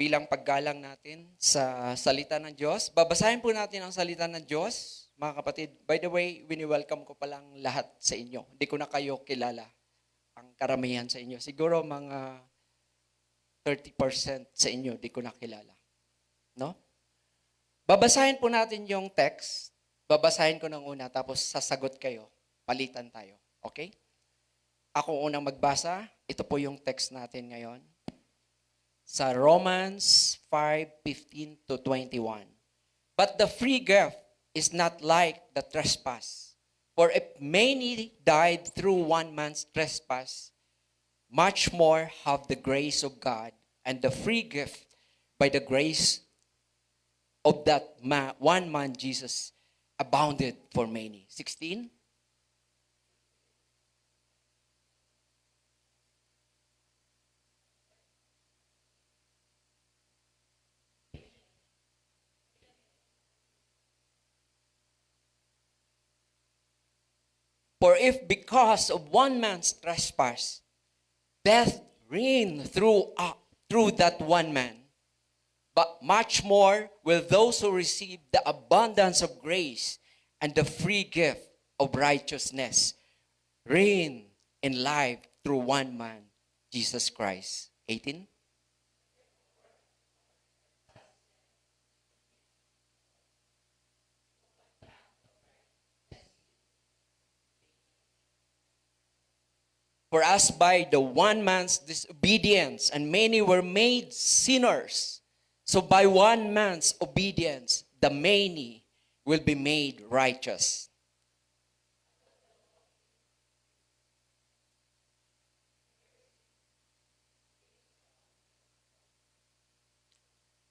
bilang paggalang natin sa salita ng Diyos. Babasahin po natin ang salita ng Diyos, mga kapatid. By the way, wini-welcome ko palang lahat sa inyo. Hindi ko na kayo kilala, ang karamihan sa inyo. Siguro mga 30% sa inyo, hindi ko na kilala. No? Babasahin po natin yung text. Babasahin ko ng una, tapos sasagot kayo. Palitan tayo. Okay? Ako unang magbasa. Ito po yung text natin ngayon. Sa Romans 5:15 to 21. But the free gift is not like the trespass. For if many died through one man's trespass, much more have the grace of God and the free gift by the grace of that one man, Jesus, abounded for many. 16. For if because of one man's trespass, death reigned through that one man, but much more will those who receive the abundance of grace and the free gift of righteousness reign in life through one man, Jesus Christ. 18. For as by the one man's disobedience and many were made sinners, so by one man's obedience the many will be made righteous.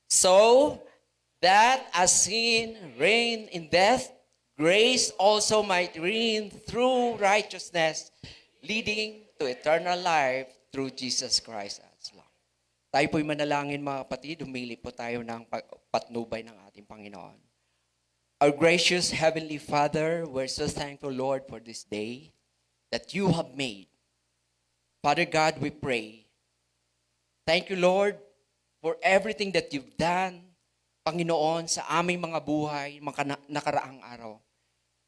So that as sin reigned in death, grace also might reign through righteousness, leading to eternal life through Jesus Christ as Lord. Tayo po'y manalangin, mga kapatid. Humili po tayo ng patnubay ng ating Panginoon. Our gracious Heavenly Father, we're so thankful, Lord, for this day that you have made. Father God, we pray. Thank you, Lord, for everything that you've done, Panginoon, sa aming mga buhay, mga nakaraang araw.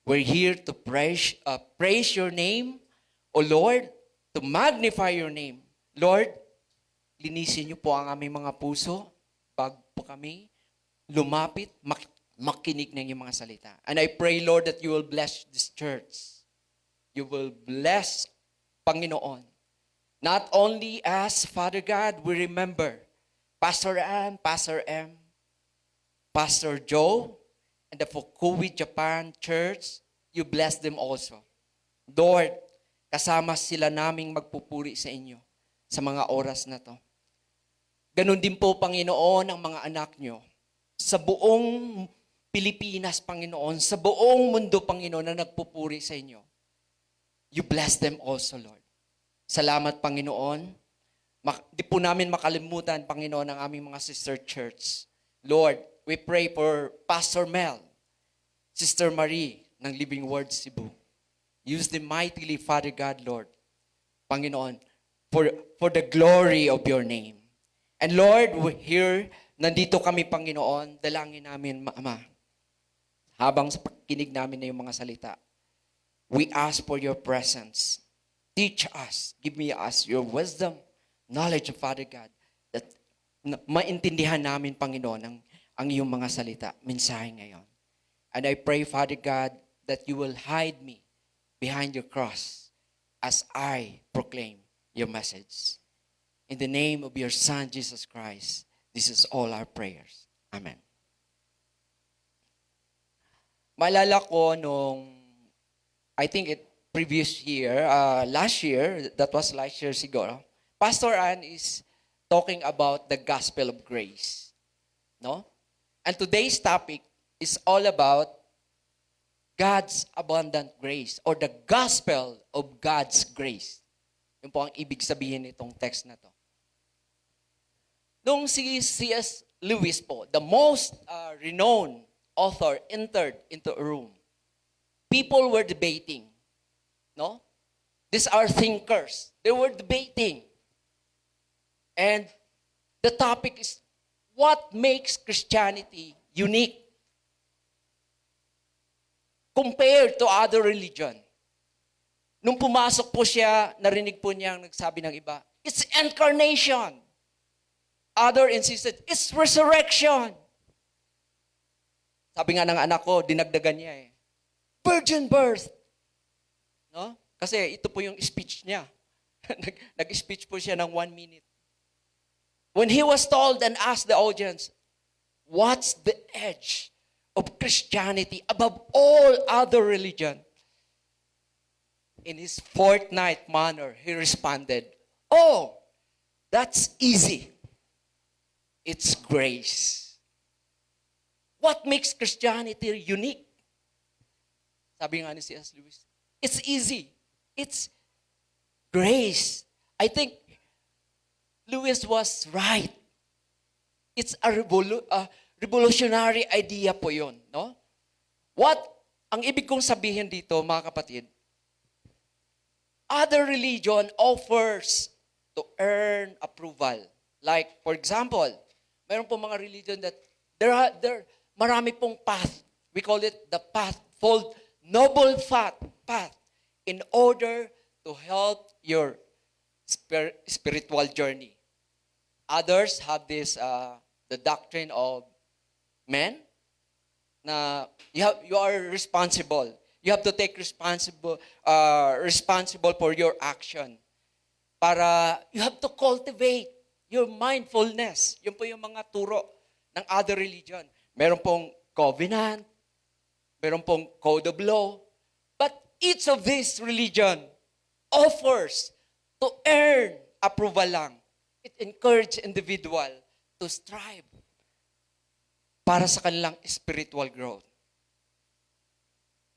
We're here to praise your name, O Lord, to magnify your name. Lord, linisin niyo po ang aming mga puso bago po kami lumapit, makinig ng iyong mga salita. And I pray, Lord, that you will bless this church. You will bless, Panginoon. Not only as, Father God, we remember Pastor Ann, Pastor M, Pastor Joe, and the Fukui Japan Church, you bless them also. Lord, kasama sila naming magpupuri sa inyo sa mga oras na to. Ganon din po, Panginoon, ang mga anak nyo sa buong Pilipinas, Panginoon, sa buong mundo, Panginoon, na nagpupuri sa inyo. You bless them also, Lord. Salamat, Panginoon. Di po namin makalimutan, Panginoon, ang aming mga sister church. Lord, we pray for Pastor Mel, Sister Marie ng Living Word Cebu. Use them mightily, Father God, Lord, Panginoon, for the glory of your name. And Lord, here, nandito kami, Panginoon, dalangin namin, Ama, habang sa pakinig namin na yung mga salita, we ask for your presence. Teach us, give me us your wisdom, knowledge of Father God, that maintindihan namin, Panginoon, ang iyong mga salita, mensahe ngayon. And I pray, Father God, that you will hide me behind your cross as I proclaim your message. In the name of your Son, Jesus Christ, this is all our prayers. Amen. Maalala ko nung, I think previous year, last year siguro, Pastor Ann is talking about the gospel of grace. No? And today's topic is all about God's abundant grace or the gospel of God's grace. Yun po ang ibig sabihin nitong text na to. Nung si C.S. Lewis po, the most renowned author, entered into a room, people were debating. No? These are thinkers. They were debating. And the topic is What makes Christianity unique compared to other religion? Nung pumasok po siya, narinig po niya ang nagsabi ng iba, it's incarnation. Other insisted, it's resurrection. Sabi nga ng anak ko, dinagdagan niya virgin birth. No? Kasi ito po yung speech niya. Nag-speech po siya ng 1 minute. When he was told and asked the audience, what's the edge of Christianity above all other religion? In his fortnight manner, he responded, oh, that's easy. It's grace. What makes Christianity unique? Sabi nga ni C.S. Lewis, it's easy. It's grace. I think Lewis was right. It's a revolutionary idea po yun. No? Ang ibig kong sabihin dito, mga kapatid, other religion offers to earn approval. Like, for example, mayroon po mga religion that marami pong path. We call it the pathfold, noble path in order to help your spiritual journey. Others have this, the doctrine of men, na you are responsible. You have to take responsible for your action. Para you have to cultivate your mindfulness. Yun po yung mga turo ng other religion. Meron pong covenant, meron pong code of law. But each of these religion offers to earn approval lang. It encourages individual to strive para sa kanilang spiritual growth.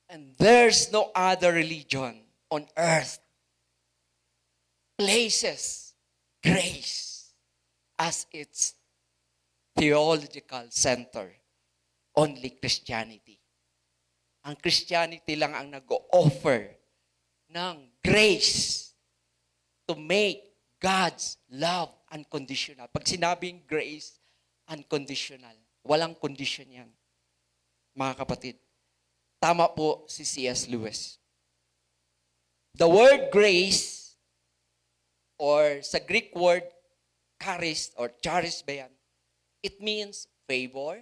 And there's no other religion on earth places grace as its theological center. Only Christianity. Ang Christianity lang ang nag-offer ng grace to make God's love unconditional. Pag sinabing grace, unconditional. Walang condition yan. Mga kapatid. Tama po si C.S. Lewis. The word grace, or sa Greek word charis, or charis ba yan? It means favor,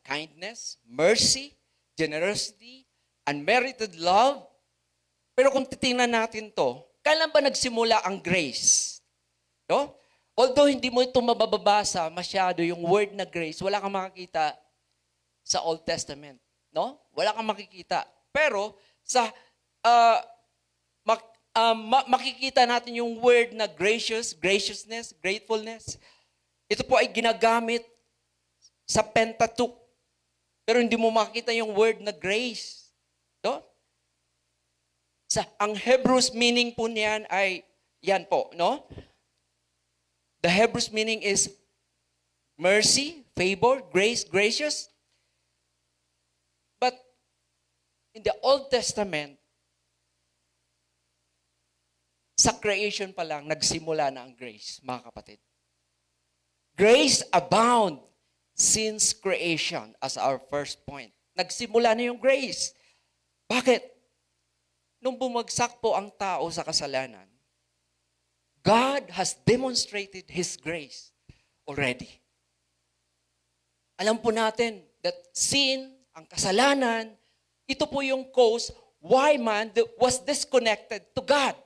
kindness, mercy, generosity, unmerited love. Pero kung titingnan natin to, kailan ba nagsimula ang grace? No? Although hindi mo ito mababasa masyado yung word na grace, wala kang makikita sa Old Testament. No? Wala kang makikita. Pero sa makikita natin yung word na graciousness, gratefulness. Ito po ay ginagamit sa Pentateuch. Pero hindi mo makita yung word na grace. No? Ang Hebrews meaning po niyan ay yan po, no? The Hebrews meaning is mercy, favor, grace, gracious. But in the Old Testament, sa creation pa lang, nagsimula na ang grace, mga kapatid. Grace abound since creation as our first point. Nagsimula na yung grace. Bakit? Nung bumagsak po ang tao sa kasalanan, God has demonstrated His grace already. Alam po natin that sin, ang kasalanan, ito po yung cause why man was disconnected to God.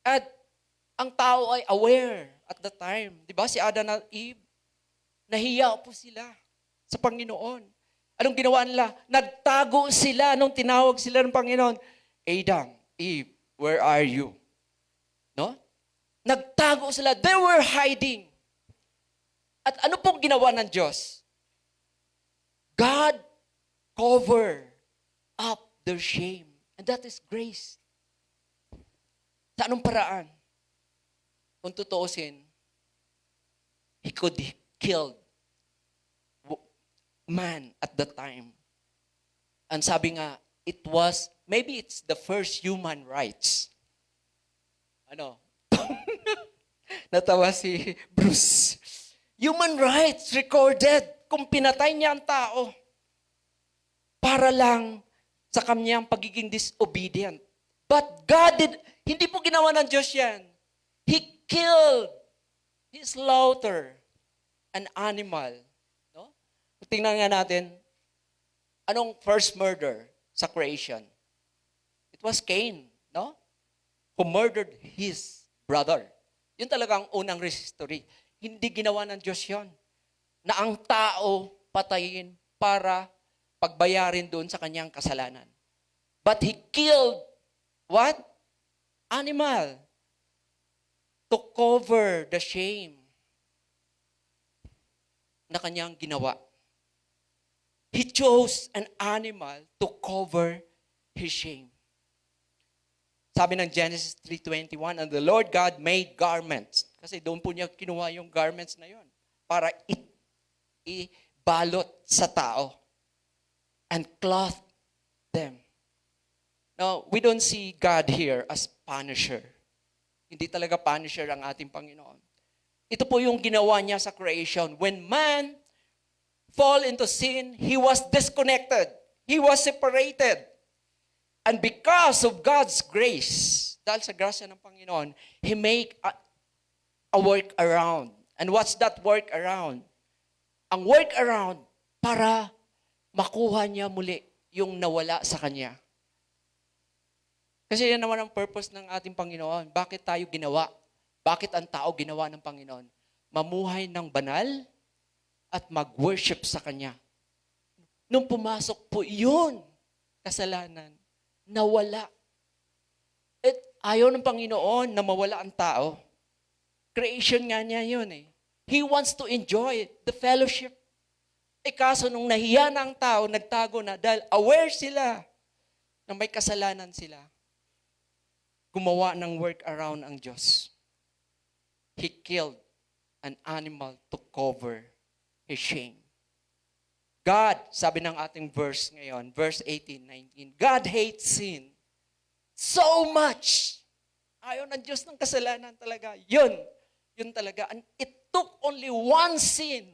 At ang tao ay aware at the time. Di ba si Adam at Eve, nahiya po sila sa Panginoon. Anong ginawa nila? Nagtago sila nung tinawag sila ng Panginoon. Adam, Eve, where are you? No? Nagtago sila. They were hiding. At ano pong ginawa ng Diyos? God covered up their shame. And that is grace. Sa anong paraan? Kung tutuusin, He could kill man at the time. And sabi nga, maybe it's the first human rights. Ano? Natawa si Bruce. Human rights recorded kung pinatay niya ang tao para lang sa kanyang pagiging disobedient. But God did, hindi po ginawa ng Diyos yan. He killed, He slaughtered an animal. No? Tingnan nga natin, anong first murder sa creation? It was Cain, no? Who murdered his brother. Yun talaga ang unang history. Hindi ginawa ng Diyos yun. Na ang tao patayin para pagbayarin doon sa kanyang kasalanan. But He killed what? Animal. To cover the shame na kanyang ginawa. He chose an animal to cover his shame. Sabi ng Genesis 3:21, and the Lord God made garments. Kasi doon po niya kinuha yung garments na yon para ibalot sa tao and cloth them. Now, we don't see God here as punisher. Hindi talaga punisher ang ating Panginoon. Ito po yung ginawa niya sa creation. When man fall into sin, he was disconnected. He was separated. And because of God's grace, dahil sa grasya ng Panginoon, He make a work around. And what's that work around? Ang work around para makuha niya muli yung nawala sa kanya. Kasi yan naman ang purpose ng ating Panginoon. Bakit tayo ginawa? Bakit ang tao ginawa ng Panginoon? Mamuhay ng banal at mag-worship sa Kanya. Nung pumasok po yun, kasalanan, nawala. At ayaw ng Panginoon na mawala ang tao. Creation nga niya yun eh. He wants to enjoy the fellowship. Kaso nung nahiya na ang tao, nagtago na dahil aware sila na may kasalanan sila. Gumawa ng work around ang Diyos. He killed an animal to cover his shame. God, sabi ng ating verse ngayon, verse 18, 19, God hates sin so much. Ayaw ng Diyos ng kasalanan talaga. Yun talaga. And it took only one sin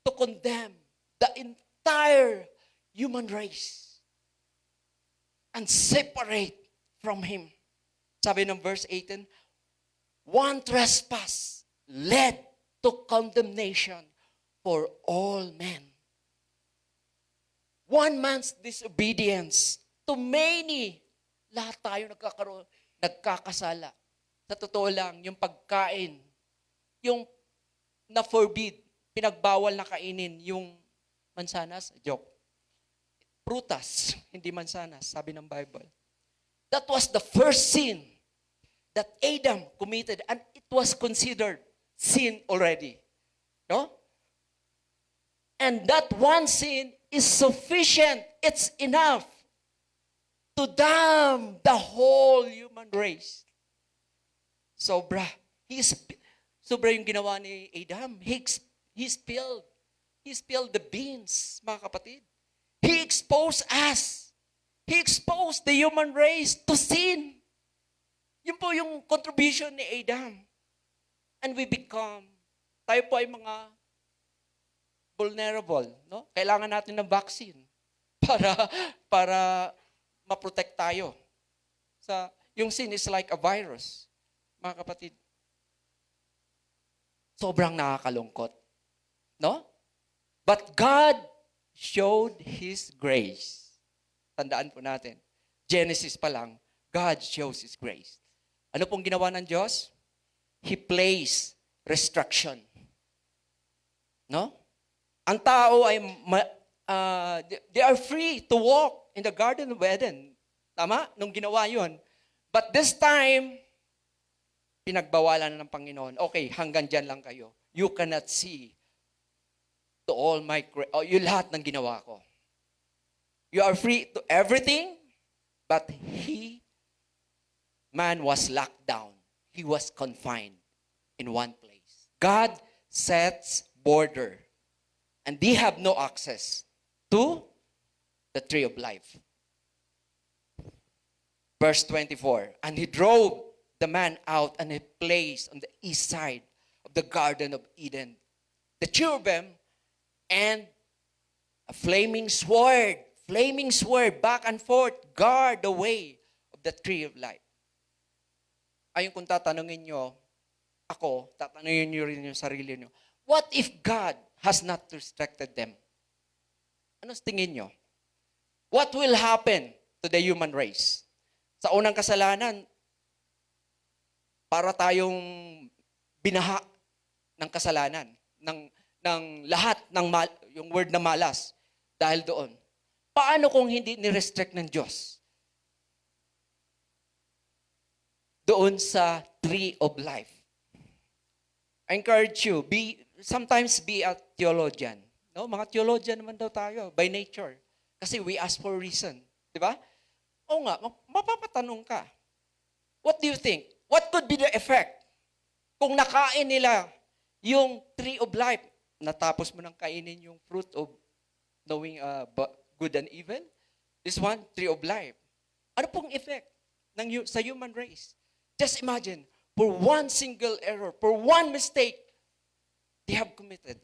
to condemn the entire human race and separate from Him. Sabi ng verse 18, one trespass led to condemnation for all men. One man's disobedience to many. Lahat tayo nagkakasala. Sa totoo lang, yung pagkain, yung na-forbid, pinagbawal na kainin, yung mansanas, joke. Prutas, hindi mansanas, sabi ng Bible. That was the first sin that Adam committed, and it was considered sin already. No? And that one sin is sufficient. It's enough to damn the whole human race. Sobra. Sobra yung ginawa ni Adam. He spilled the beans, mga kapatid. He exposed us. He exposed the human race to sin. Yun po yung contribution ni Adam. And tayo po ay mga vulnerable, no? Kailangan natin ng vaccine para ma-protect tayo. Yung sin is like a virus, mga kapatid. Sobrang nakakalungkot, no? But God showed His grace. Tandaan po natin, Genesis pa lang, God shows His grace. Ano pong ginawa ng Diyos? He placed restriction. No? Ang tao ay, they are free to walk in the Garden of Eden. Tama? Nung ginawa yun. But this time, pinagbawalan na ng Panginoon. Okay, hanggang dyan lang kayo. You cannot see to all yung lahat ng ginawa ko. You are free to everything, but man was locked down. He was confined in one place. God sets border. And they have no access to the tree of life. Verse 24, and He drove the man out and he placed on the east side of the Garden of Eden the cherubim and a flaming sword, back and forth, guard the way of the tree of life. Ayun, kung tatanungin nyo, tatanungin nyo rin yung sarili nyo, what if God has not restricted them? Ano sa tingin nyo? What will happen to the human race? Sa unang kasalanan, para tayong binaha ng kasalanan, ng lahat ng yung word na malas dahil doon. Paano kung hindi ni-restrict ng Diyos? Doon sa tree of life. I encourage you, sometimes be a theologian. No, mga theologian naman daw tayo by nature. Kasi we ask for reason, di ba? O nga, mapapatanong ka. What do you think? What could be the effect kung nakain nila yung tree of life? Natapos mo nang kainin yung fruit of knowing good and evil? This one, tree of life. Ano pong effect sa human race? Just imagine, for one single error, for one mistake, they have committed.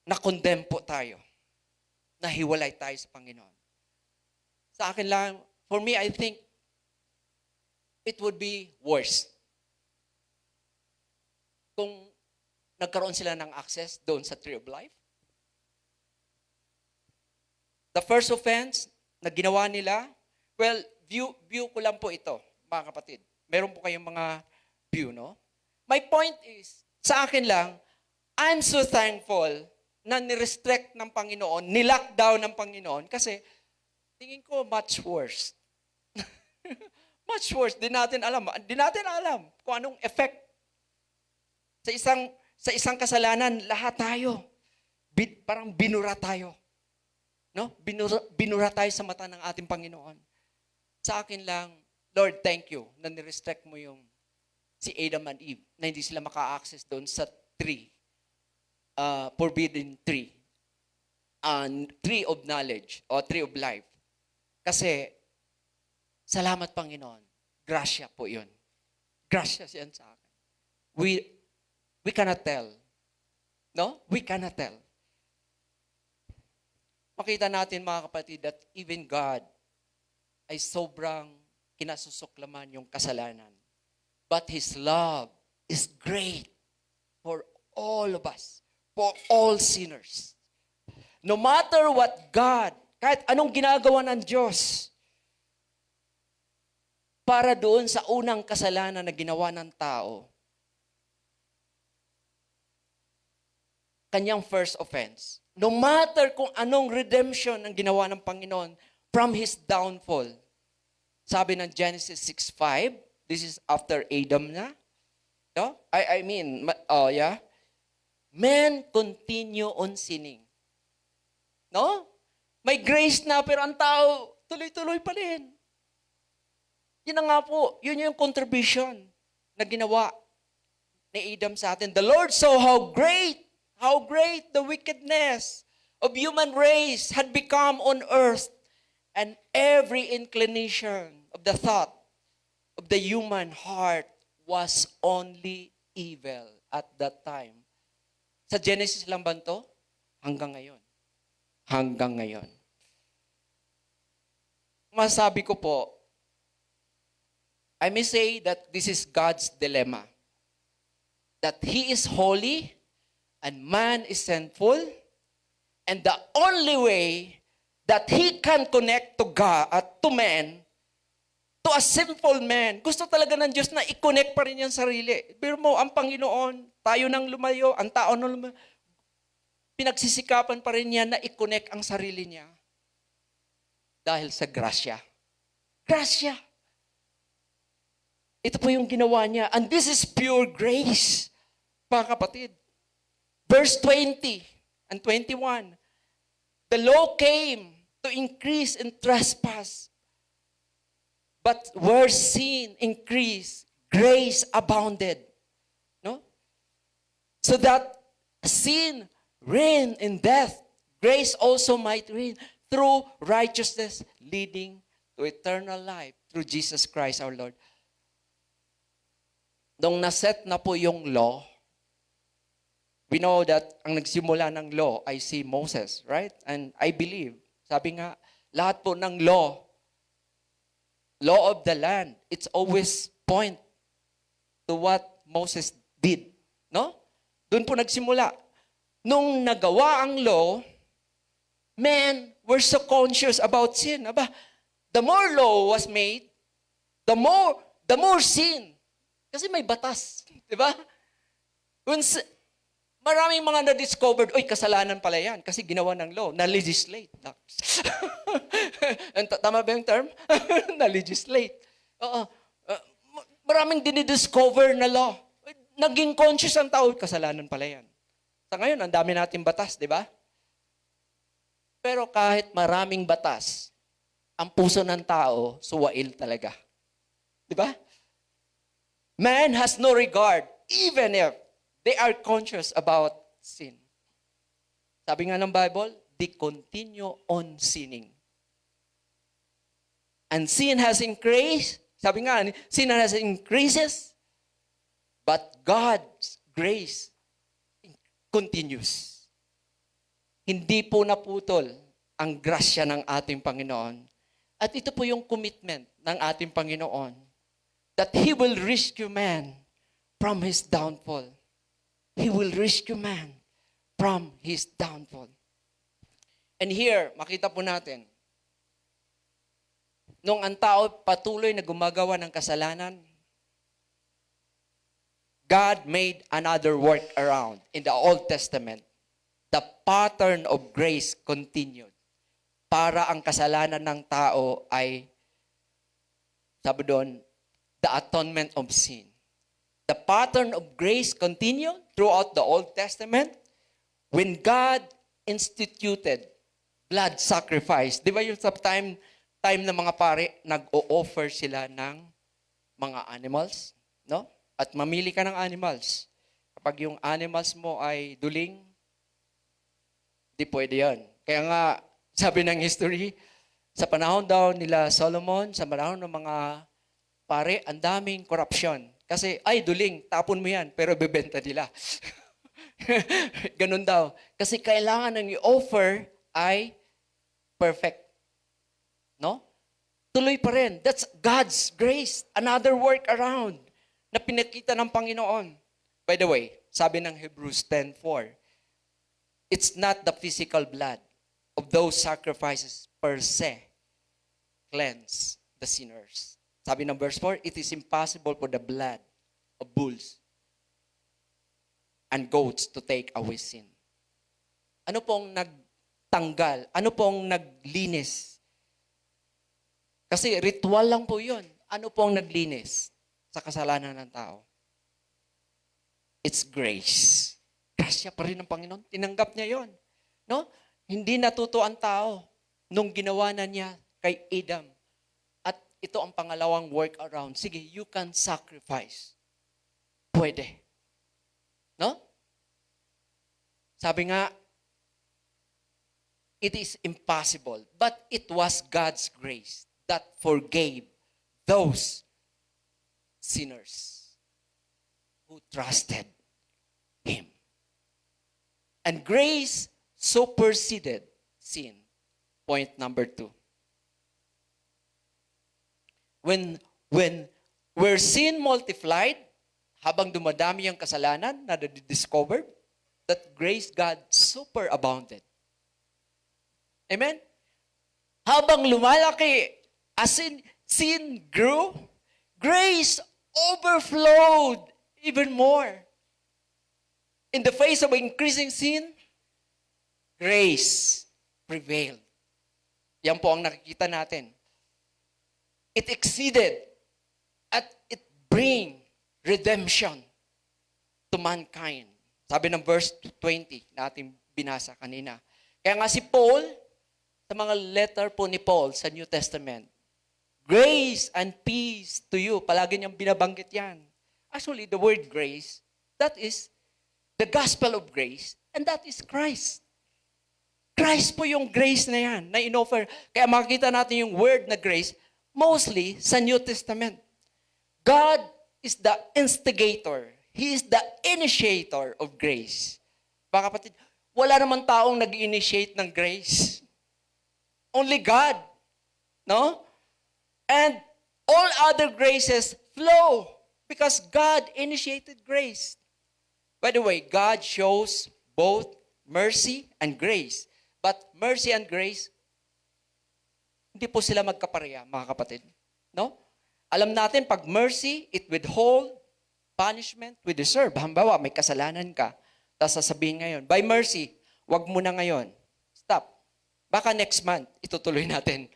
Na-condemn po tayo. Nahiwalay tayo sa Panginoon. Sa akin lang, for me, I think, it would be worse. Kung nagkaroon sila ng access doon sa tree of life. The first offense na ginawa nila, well, view ko lang po ito, mga kapatid. Meron po kayong mga view, no? My point is, sa akin lang, I'm so thankful na ni-restrict ng Panginoon, ni-lockdown ng Panginoon, kasi tingin ko much worse. Much worse. Di natin alam kung anong effect. Sa isang kasalanan, lahat tayo. Parang binura tayo. No? Binura tayo sa mata ng ating Panginoon. Sa akin lang, Lord, thank you na ni-restrict mo yung si Adam and Eve na hindi sila maka-access doon sa tree. Forbidden tree. Tree of knowledge o tree of life. Kasi, salamat Panginoon. Grasya po yun. Grasya yan sa akin. We cannot tell. No? We cannot tell. Makita natin mga kapatid that even God ay sobrang kinasusuklaman yung kasalanan. But His love is great for all of us. For all sinners. No matter what God, kahit anong ginagawa ng Diyos, para doon sa unang kasalanan na ginawa ng tao, kanyang first offense. No matter kung anong redemption ang ginawa ng Panginoon from His downfall. Sabi ng Genesis 6:5, this is after Adam na. No? Men continue on sinning. No? May grace na pero ang tao tuloy-tuloy pa rin. Yun na nga po, yun yung contribution na ginawa ni Adam sa atin. The Lord saw how great the wickedness of human race had become on earth, and every inclination of the thought of the human heart was only evil at that time. Sa Genesis lang ba ito? Hanggang ngayon. Hanggang ngayon. Masabi ko po, I may say that this is God's dilemma. That He is holy and man is sinful, and the only way that He can connect to God, to man, to a sinful man, gusto talaga ng Diyos na i-connect pa rin yung sarili. Pero mo, ang Panginoon, tayo nang lumayo, ang tao nang lumayo, pinagsisikapan pa rin niya na i-connect ang sarili niya. Dahil sa grasya. Grasya. Ito po yung ginawa niya. And this is pure grace, mga kapatid. Verse 20 and 21. The law came to increase in trespass. But where sin increased, grace abounded. No? So that sin reigned in death, grace also might reign through righteousness leading to to eternal life through Jesus Christ our Lord. Nung naset na po yung law, we know that ang nagsimula ng law ay si Moses, right? And I believe, sabi nga, lahat po ng law of the land, it's always point to what Moses did. No? Doon po nagsimula. Nung nagawa ang law, men were so conscious about sin. Aba, the more law was made, the more sin. Kasi may batas. Diba? Maraming mga na-discovered, kasalanan pala yan kasi ginawa ng law, na-legislate. Tama ba yung term? Na-legislate. Oo. Maraming dinidiscover na law. Naging conscious ang tao, kasalanan pala yan. Sa ngayon, ang dami nating batas, di ba? Pero kahit maraming batas, ang puso ng tao, suwail talaga. Di ba? Man has no regard, even if they are conscious about sin. Sabi nga ng Bible, they continue on sinning. And sin has increased. Sabi nga, sin has increases, but God's grace continues. Hindi po naputol ang grasya ng ating Panginoon. At ito po yung commitment ng ating Panginoon that He will rescue man from his downfall. He will rescue man from his downfall. And here, makita po natin, nung ang tao patuloy na gumagawa ng kasalanan, God made another work around in the Old Testament. The pattern of grace continued para ang kasalanan ng tao ay, sabi doon, the atonement of sin. The pattern of grace continued throughout the Old Testament when God instituted blood sacrifice. Di ba yung sa time ng mga pare, nag-o-offer sila ng mga animals, no? At mamili ka ng animals. Kapag yung animals mo ay duling, di pwede yan. Kaya nga, sabi ng history, sa panahon daw nila Solomon, sa panahon ng mga pare, ang daming korupsyon. Kasi, duling, tapon mo yan, pero bebenta nila. Ganun daw. Kasi kailangan ng i-offer ay perfect. No? Tuloy pa rin. That's God's grace. Another work around na pinakita ng Panginoon. By the way, sabi ng Hebrews 10:4, it's not the physical blood of those sacrifices per se cleanse the sinners. Sabi ng verse 4, it is impossible for the blood of bulls and goats to take away sin. Ano pong nagtanggal? Ano pong naglinis? Kasi ritual lang po yun. Ano pong naglinis sa kasalanan ng tao? It's grace. Grasya pa rin ng Panginoon. Tinanggap niya yon. No? Hindi natuto ang tao nung ginawa na niya kay Adam. At ito ang pangalawang workaround. Sige, you can sacrifice. Pwede. No? Sabi nga, it is impossible. But it was God's grace that forgave those sinners who trusted Him. And grace superseded sin. Point number 2. Where sin multiplied, habang dumadami ang kasalanan na discovered, that grace God superabounded. Amen? Habang lumalaki, as sin grew, grace overflowed even more. In the face of increasing sin, grace prevailed. Yan po ang nakikita natin. It exceeded at it bring redemption to mankind. Sabi ng verse 20 na ating binasa kanina. Kaya nga si Paul, sa mga letter po ni Paul sa New Testament, grace and peace to you. Palagi niyang binabanggit yan. Actually, the word grace, that is the gospel of grace, and that is Christ. Christ po yung grace na yan, na in-offer. Kaya makikita natin yung word na grace, mostly sa New Testament. God is the instigator. He is the initiator of grace. Mga kapatid, wala naman taong nag-initiate ng grace. Only God. No? And all other graces flow because God initiated grace. By the way, God shows both mercy and grace. But mercy and grace, hindi po sila magkapareha, mga kapatid. No? Alam natin, pag mercy, it withhold punishment we deserve. Halimbawa, may kasalanan ka. Tapos sasabihin ngayon, by mercy, wag mo na ngayon. Stop. Baka next month, itutuloy natin.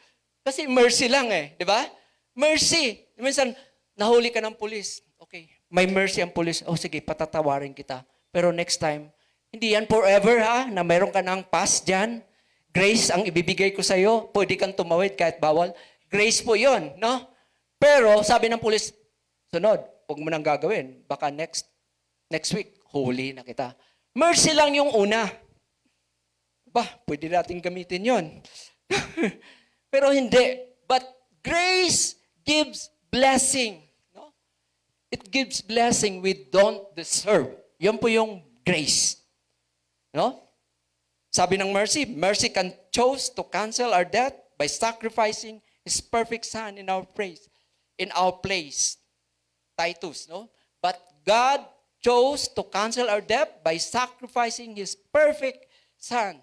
Kasi mercy lang di ba? Mercy. Minsan, nahuli ka ng pulis. Okay, may mercy ang pulis. Oh, sige, patatawarin kita. Pero next time, hindi yan forever na meron ka ng pass dyan. Grace ang ibibigay ko sa'yo. Pwede kang tumawid kahit bawal. Grace po yon, no? Pero, sabi ng pulis, sunod, huwag mo nang gagawin. Baka next week, huli na kita. Mercy lang yung una. Pwede natin gamitin yon. Pero hindi. But grace gives blessing. No? It gives blessing we don't deserve. Yan po yung grace. No? Sabi ng mercy, mercy can choose to cancel our debt by sacrificing His perfect Son in our place. Titus, no? But God chose to cancel our debt by sacrificing His perfect Son.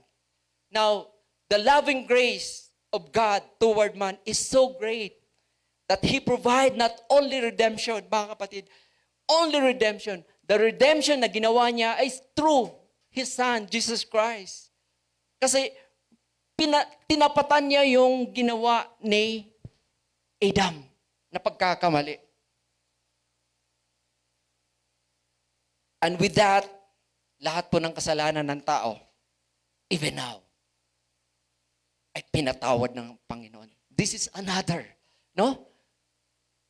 Now, the loving grace of God toward man is so great that He provide not only redemption, mga kapatid, only redemption. The redemption na ginawa niya is through His Son, Jesus Christ. Kasi tinapatan niya yung ginawa ni Adam na pagkakamali. And with that, lahat po ng kasalanan ng tao, even now, ay pinatawad ng Panginoon. This is another, no?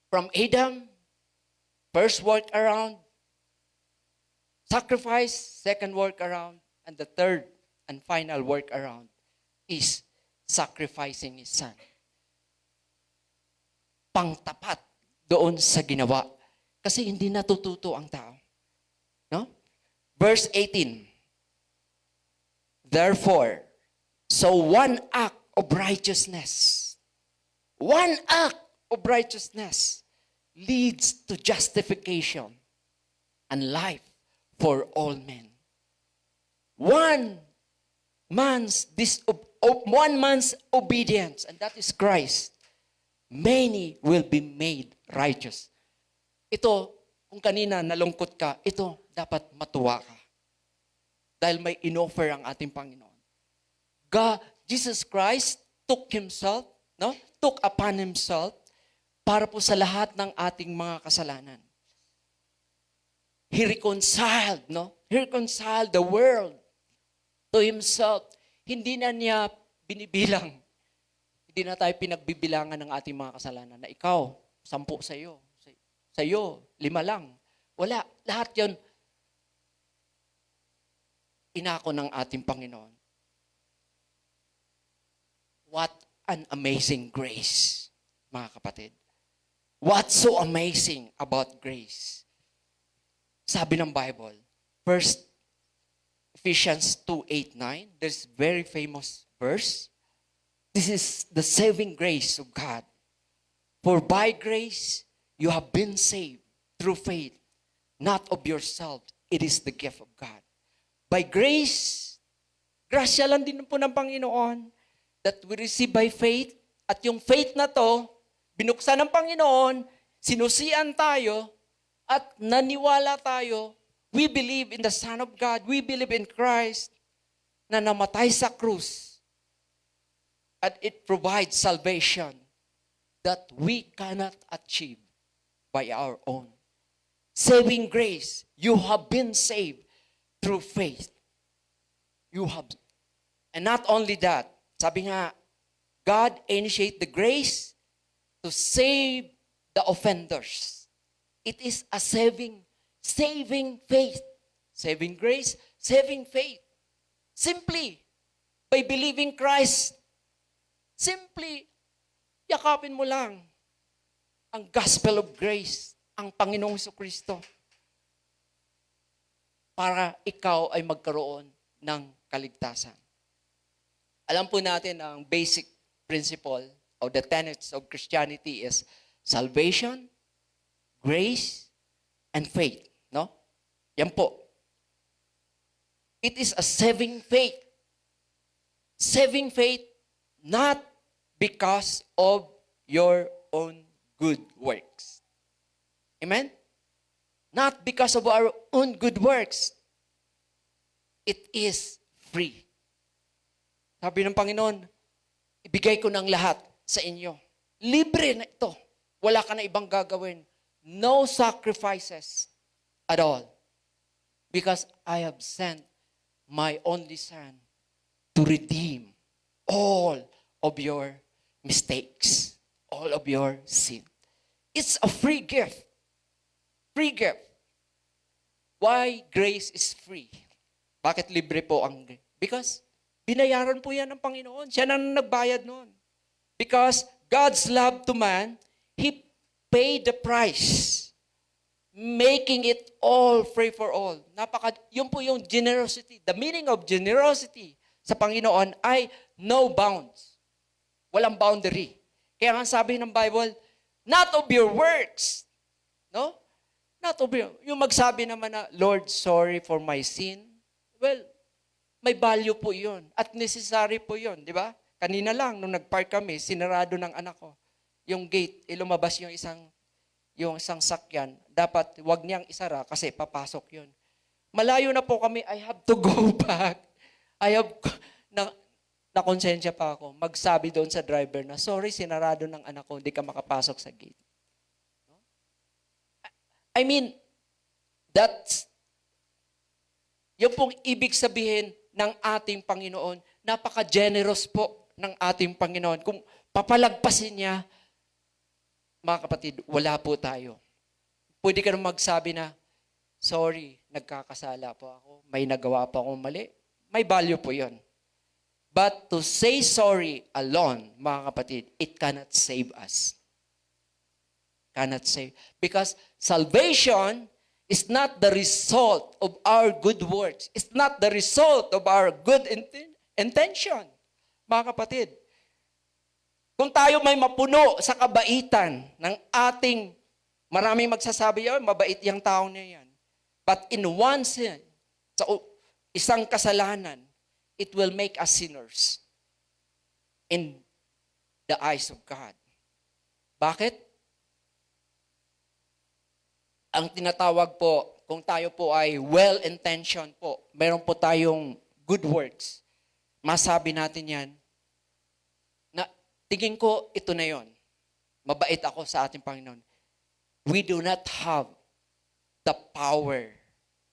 From Adam, first work around, sacrifice, second work around, and the third and final work around is sacrificing His Son. Pangtapat doon sa ginawa. Kasi hindi natututo ang tao. No? Verse 18. Therefore, so one act of righteousness leads to justification and life for all men. One man's obedience, and that is Christ, many will be made righteous. Ito, kung kanina nalungkot ka, ito, dapat matuwa ka. Dahil may inoffer ang ating Panginoon. God, Jesus Christ took upon Himself para po sa lahat ng ating mga kasalanan. He reconciled the world to Himself. Hindi na niya binibilang. Hindi na tayo pinagbibilangan ng ating mga kasalanan na ikaw, 10 sa'yo. Sa'yo, 5 lang. Wala. Lahat yon inako ng ating Panginoon. What an amazing grace, mga kapatid. What's so amazing about grace? Sabi ng Bible, First Ephesians 2:8-9, there's very famous verse. This is the saving grace of God. For by grace you have been saved through faith, not of yourself. It is the gift of God. By grace, grasya lang din po ng Panginoon that we receive by faith. At yung faith na to, binuksan ng Panginoon, sinusian tayo, at naniwala tayo. We believe in the Son of God. We believe in Christ na namatay sa krus. At it provides salvation that we cannot achieve by our own. Saving grace. You have been saved through faith. You have. And not only that, sabi nga, God initiate the grace to save the offenders. It is a saving faith. Saving grace, saving faith. Simply, by believing Christ, simply, yakapin mo lang. ang gospel of grace, ang Panginoong Jesucristo, para ikaw ay magkaroon ng kaligtasan. Alam po natin ang basic principle of the tenets of Christianity is salvation, grace, and faith. No? Yan po. It is a saving faith. Saving faith not because of your own good works. Amen? Not because of our own good works. It is free. Sabi ng Panginoon, ibigay ko ng lahat sa inyo. Libre na ito. Wala ka na ibang gagawin. No sacrifices at all. Because I have sent my only Son to redeem all of your mistakes, all of your sin. It's a free gift. Free gift. Why grace is free? Bakit libre po ang grace? Because binayaran po yan ng Panginoon. Siya nang nagbayad noon. Because God's love to man, He paid the price. Making it all free for all. Yun po yung generosity. The meaning of generosity sa Panginoon ay no bounds. Walang boundary. Kaya nga sabi ng Bible, not of your works. No? Not of your, yung magsabi naman na, Lord, sorry for my sin. Well, may value po yun. At necessary po yun, di ba? Kanina lang, nung nag-park kami, sinarado ng anak ko. Yung gate, lumabas yung isang sakyan. Dapat, wag niyang isara kasi papasok yun. Malayo na po kami, I have to go back. Nakonsensya pa ako. Magsabi doon sa driver na, sorry, sinarado ng anak ko, hindi ka makapasok sa gate. I mean, yung pong ibig sabihin ng ating Panginoon, napaka-generous po ng ating Panginoon. Kung papalagpasin niya, mga kapatid, wala po tayo. Pwede ka nang magsabi na, sorry, nagkakasala po ako, may nagawa po akong mali. May value po yun. But to say sorry alone, mga kapatid, it cannot save us. Cannot save. Because salvation is not the result of our good works. It's not the result of our good intention. Mga kapatid, kung tayo may mapuno sa kabaitan ng ating, maraming magsasabi, mabait yung tao na yan. But in one sin, sa isang kasalanan, it will make us sinners in the eyes of God. Bakit? Ang tinatawag po, kung tayo po ay well-intentioned po, meron po tayong good works, masabi natin yan, na tingin ko ito na yon. Mabait ako sa ating Panginoon. We do not have the power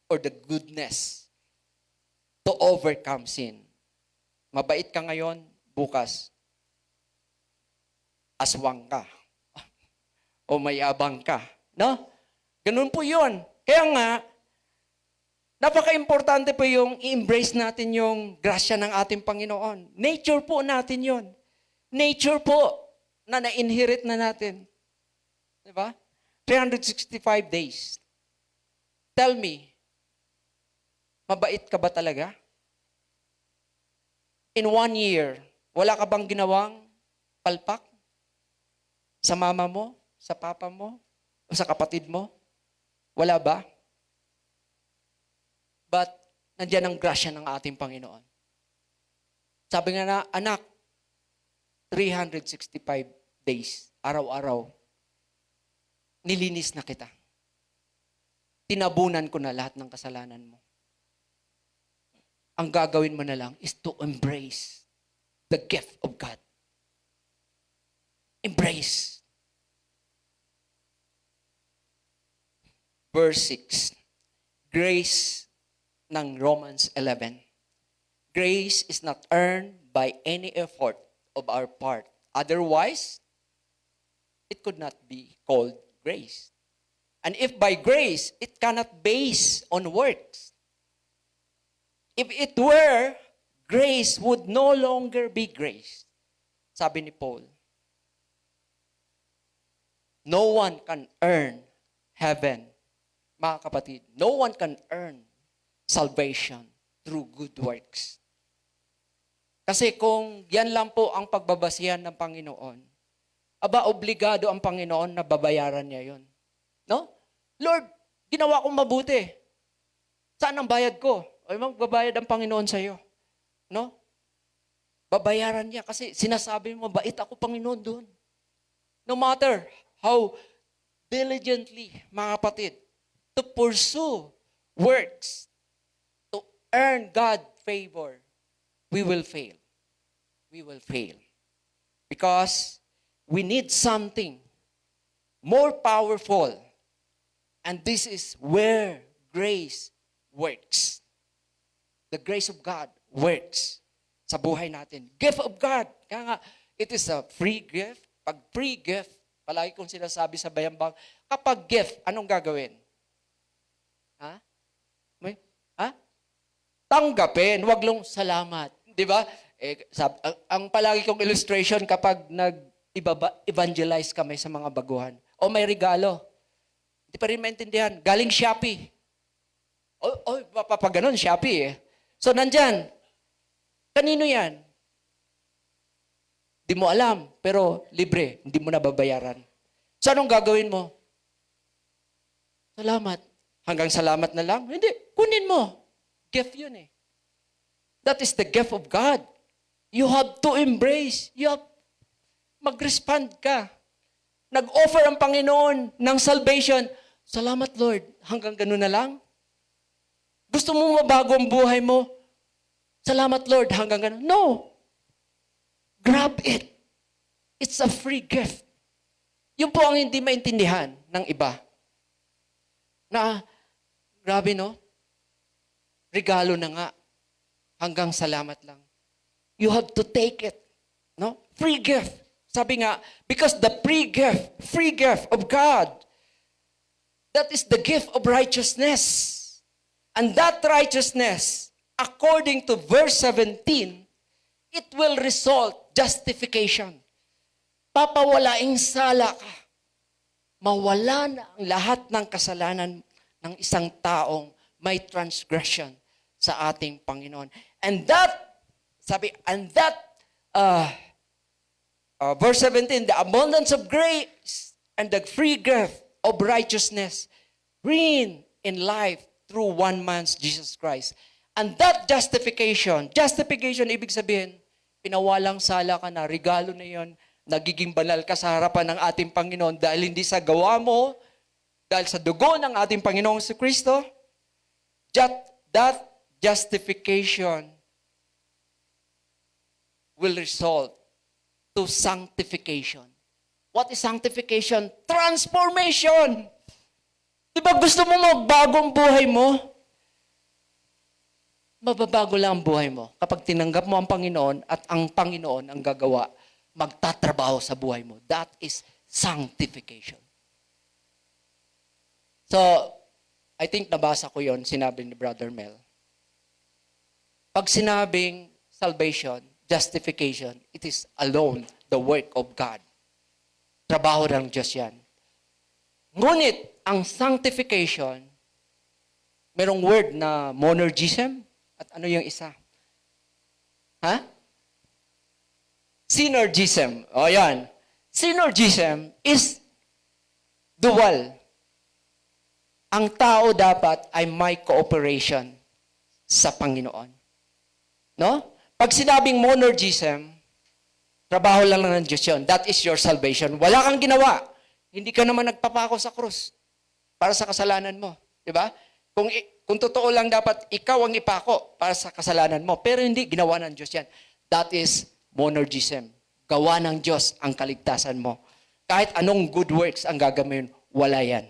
or the goodness to overcome sin. Mabait ka ngayon, bukas, aswang ka. O mayabang ka. No? Ganun po yun. Kaya nga, napaka-importante po yung i-embrace natin yung grasya ng ating Panginoon. Nature po natin yun. Nature po na na-inherit na natin. Diba? 365 days. Tell me, mabait ka ba talaga? In 1 year, wala ka bang ginawang palpak? Sa mama mo? Sa papa mo? O sa kapatid mo? Wala ba? But, nandiyan ang grasya ng ating Panginoon. Sabi nga na, anak, 365 days, araw-araw, nilinis na kita. Tinabunan ko na lahat ng kasalanan mo. Ang gagawin mo na lang is to embrace the gift of God. Embrace. Verse 6. Grace ng Romans 11. Grace is not earned by any effort of our part. Otherwise, it could not be called grace. And if by grace, it cannot base on works. If it were, grace would no longer be grace. Sabi ni Paul. No one can earn heaven. Mga kapatid, no one can earn salvation through good works. Kasi kung yan lang po ang pagbabasihan ng Panginoon, aba, obligado ang Panginoon na babayaran niya yon. No? Lord, ginawa kong mabuti. Saan ang bayad ko? Ay, magbabayad ang Panginoon sa iyo. No? Babayaran niya kasi sinasabi mo, bait ako, Panginoon, doon. No matter how diligently, mga kapatid, to pursue works, to earn God favor, we will fail. We will fail. Because we need something more powerful. And this is where grace works. The grace of God works sa buhay natin. Gift of God. Kaya nga, it is a free gift. Pag free gift, palagi kong sinasabi sa bayambang, kapag gift, anong gagawin? Ha? Tanggapin, wag lang salamat. Di ba? Ang palagi kong illustration kapag nag-evangelize kami sa mga baguhan, o may regalo, hindi pa rin maintindihan, galing Shopee. Papaganon, Shopee eh. So, nandyan, kanino yan? Di mo alam, pero libre, hindi mo nababayaran. So, anong gagawin mo? Salamat. Hanggang salamat na lang? Hindi, kunin mo. Gift yun eh. That is the gift of God. You have to embrace. You have, mag-respond ka. Nag-offer ang Panginoon ng salvation. Salamat, Lord. Hanggang ganun na lang? Gusto mo mabago ang buhay mo? Salamat, Lord. Hanggang ganun? No. Grab it. It's a free gift. Yun po ang hindi maintindihan ng iba. Na, grabe no? Regalo na nga. Hanggang salamat lang. You have to take it. No? Free gift. Sabi nga, because the free gift of God, that is the gift of righteousness. And that righteousness, according to verse 17, it will result justification. Papawalaing sala ka. Mawala na ang lahat ng kasalanan ng isang taong may transgression sa ating Panginoon. And that, verse 17, the abundance of grace and the free gift of righteousness reign in life through one man, Jesus Christ. And that justification, ibig sabihin, pinawalang sala ka na, regalo na yon, nagiging banal ka sa harapan ng ating Panginoon dahil hindi sa gawa mo, dahil sa dugo ng ating Panginoong si Kristo. That justification will result to sanctification. What is sanctification? Transformation! Di ba gusto mo magbago ang buhay mo? Mababago lang ang buhay mo kapag tinanggap mo ang Panginoon at ang Panginoon ang gagawa, magtatrabaho sa buhay mo. That is sanctification. So, I think nabasa ko yon, sinabi ni Brother Mel. Pag sinabing salvation, justification, it is alone the work of God. Trabaho ng Diyos yan. Ngunit, ang sanctification, merong word na monergism, at ano yung isa? Ha? Synergism. O yan. Synergism is dual. Ang tao dapat ay may cooperation sa Panginoon. No? Pag sinabing monergism, trabaho lang ng Diyos yun. That is your salvation. Wala kang ginawa. Hindi ka naman nagpapako sa krus para sa kasalanan mo. Diba? Kung totoo lang dapat, ikaw ang ipako para sa kasalanan mo. Pero hindi, ginawa ng Diyos yan. That is monergism. Gawa ng Diyos ang kaligtasan mo. Kahit anong good works ang gagawin, wala yan.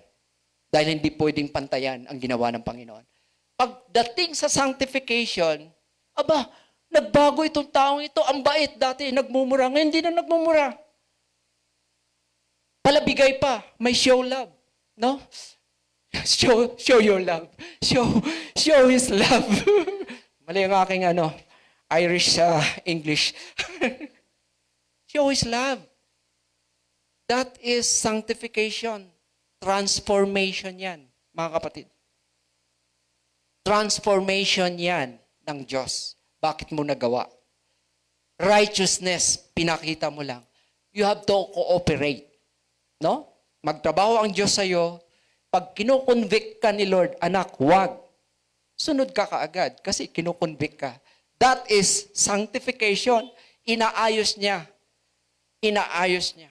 Dahil hindi pwedeng pantayan ang ginawa ng Panginoon. Pagdating sa sanctification, aba, nagbago itong taong ito. Ang bait dati, nagmumura. Ngayon, hindi na nagmumura. Palabigay pa. May show love. No? Show your love. Show His love. Mali ang aking Irish English. Show His love. That is sanctification. Transformation yan, mga kapatid. Transformation yan ng Diyos. Bakit mo nagawa? Righteousness, pinakita mo lang. You have to cooperate. No? Magtrabaho ang Diyos sa'yo. Pag kinukonvict ka ni Lord, anak, wag. Sunod ka kaagad kasi kinukonvict ka. That is sanctification. Inaayos niya. Inaayos niya.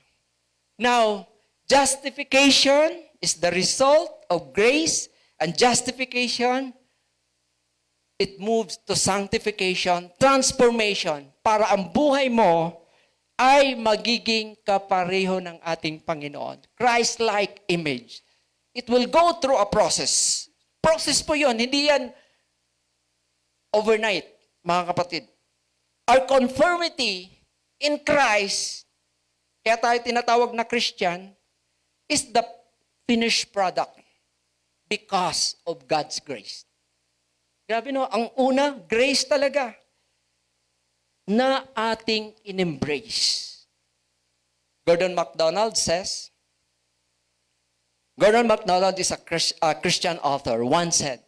Now, justification is the result of grace, and justification, it moves to sanctification, transformation, para ang buhay mo ay magiging kapareho ng ating Panginoon. Christ-like image. It will go through a process. Process po yun. Hindi yan overnight, mga kapatid. Our conformity in Christ, kaya tayo tinatawag na Christian, is the finished product because of God's grace. Grabe no, ang una, grace talaga na ating in-embrace. Gordon MacDonald says, Gordon MacDonald is a Christian author, once said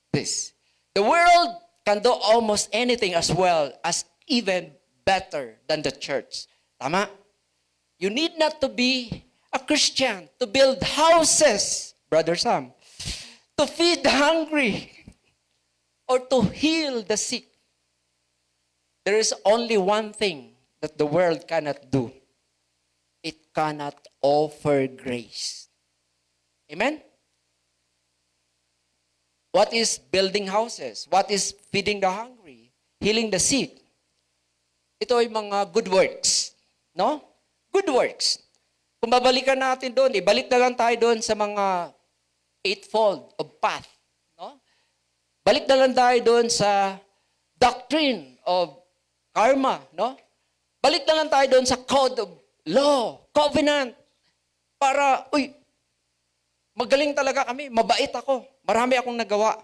this, the world can do almost anything as well as even better than the church. Tama? You need not to be a Christian to build houses, Brother Sam, to feed the hungry, or to heal the sick. There is only one thing that the world cannot do. It cannot offer grace. Amen? What is building houses? What is feeding the hungry? Healing the sick? Ito ay mga good works. No? Good works. Kung babalikan natin doon, ibalik na lang tayo doon sa mga eightfold of path. No? Balik na lang tayo doon sa doctrine of karma. No? Balik na lang tayo doon sa code of law, covenant. Para, magaling talaga kami, mabait ako, marami akong nagawa.